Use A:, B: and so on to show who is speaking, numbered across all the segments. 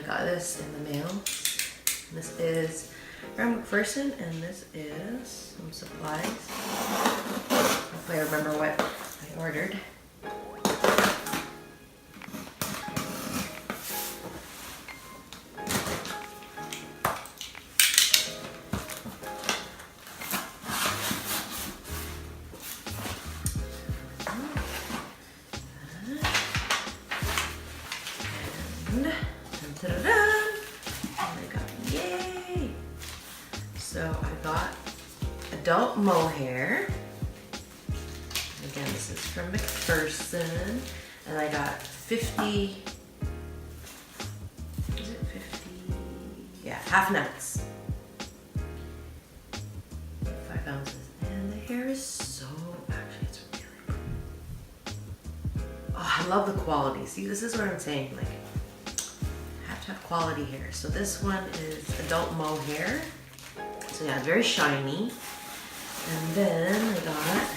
A: got this in the mail. This is from McPherson, and this is some supplies. Hopefully I remember what I ordered. So I got adult Mohair. Again, this is from McPherson, and I got 50. Is it 50? Yeah, half nuts. 5 ounces, and the hair is so actually it's really pretty. Oh, I love the quality. See, this is what I'm saying. Like, I have to have quality hair. So this one is adult Mohair. So yeah, very shiny. And then I got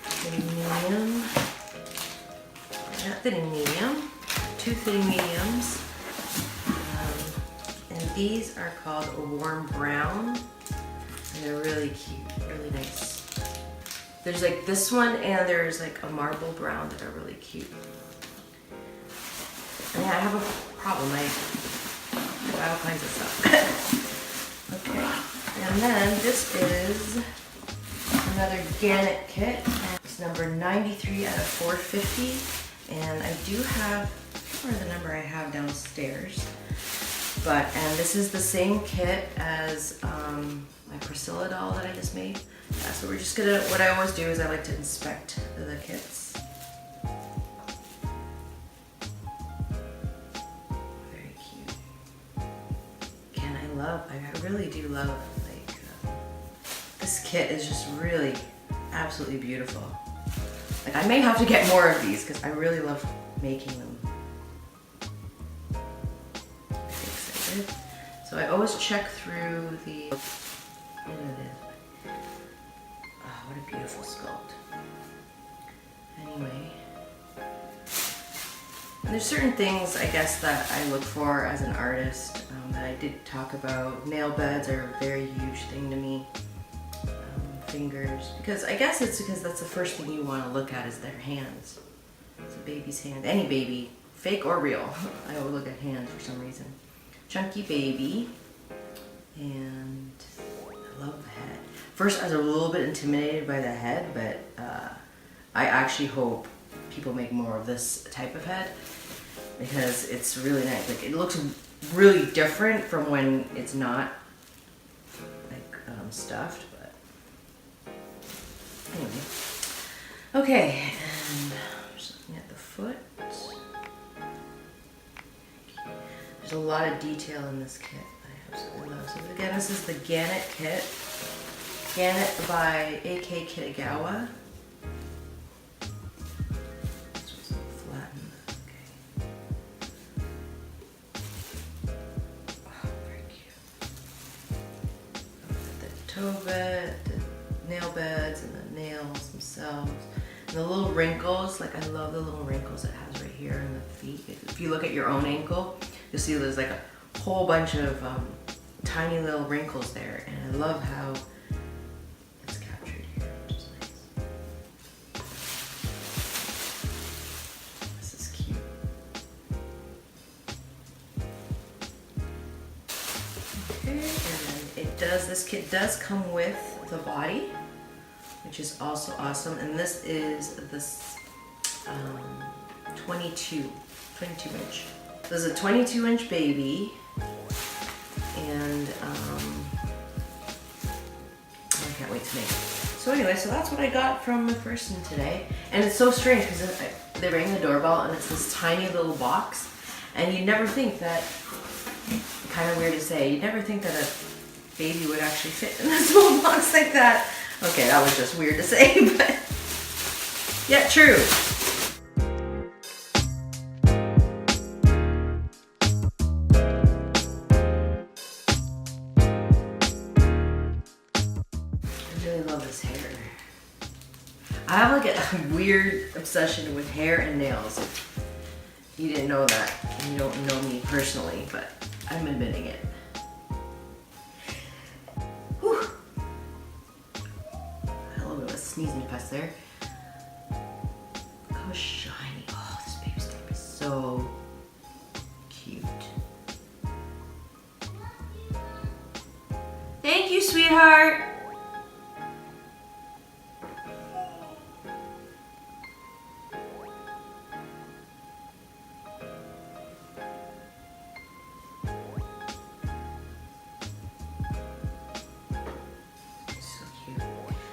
A: thinning medium. Not thinning medium. 2 thinning mediums. And these are called a warm brown. And they're really cute, really nice. There's like this one, and there's like a marble brown that are really cute. And yeah, I have a problem. I have all kinds of stuff. Okay, and then this is another Gannet kit. It's number 93 out of 450, and I do have, or the number I have downstairs. And this is the same kit as my Priscilla doll that I just made. Yeah, so we're just gonna, what I always do is I like to inspect the kits. I really do love, like, this kit is just really absolutely beautiful. Like, I may have to get more of these because I really love making them. Very excited. So I always check through the, what it is. Oh, what a beautiful sculpt. Anyway. And there's certain things, I guess, that I look for as an artist that I did talk about. Nail beds are a very huge thing to me. Fingers, because I guess it's because that's the first thing you want to look at is their hands. It's a baby's hand. Any baby, fake or real. I always look at hands for some reason. Chunky baby. And I love the head. First I was a little bit intimidated by the head, but I actually hope people make more of this type of head because it's really nice. Like, it looks really different from when it's not like stuffed, but anyway. Okay, and I'm just looking at the foot. There's a lot of detail in this kit that I absolutely love. So again, this is the Gannet kit. Gannet by LAKEY Kitagawa. Toe bed, the nail beds, and the nails themselves. And the little wrinkles, like I love the little wrinkles it has right here in the feet. If you look at your own ankle, you'll see there's like a whole bunch of tiny little wrinkles there. And I love how it's captured here, which is nice. This is cute. Okay, and then this kit does come with the body, which is also awesome. And this is this 22 inch. This is a 22-inch baby, and I can't wait to make it. So anyway, so that's what I got from McPherson today. And it's so strange because they rang the doorbell and it's this tiny little box, and you never think that, kind of weird to say, you never think that a baby would actually fit in a small box like that. Okay, that was just weird to say, but yeah, true. I really love this hair. I have like a weird obsession with hair and nails. you didn't know that. You don't know me personally, but I'm admitting it. Whew. A little bit of a sneezing pest there. Look how shiny. Oh, this baby's gonna be so cute. Thank you, sweetheart.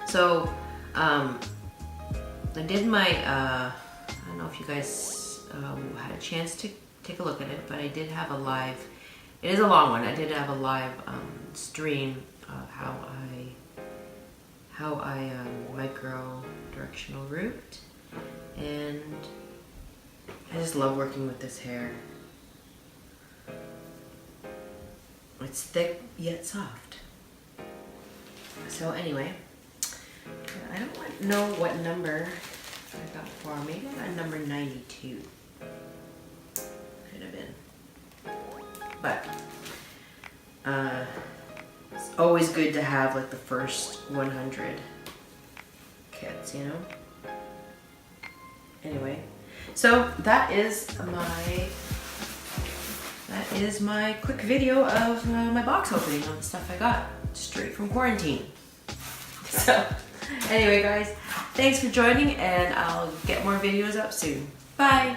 A: So, I did my, I don't know if you guys had a chance to take a look at it, but I did have a live, it is a long one, I did have a live stream of how I micro directional root, and I just love working with this hair. It's thick yet soft. So anyway, I don't know what number I got for. Maybe I got number 92. Could have been. But it's always good to have like the first 100 kits, you know? Anyway, so that is my quick video of my box opening of the stuff I got straight from quarantine. So anyway guys, thanks for joining, and I'll get more videos up soon. Bye!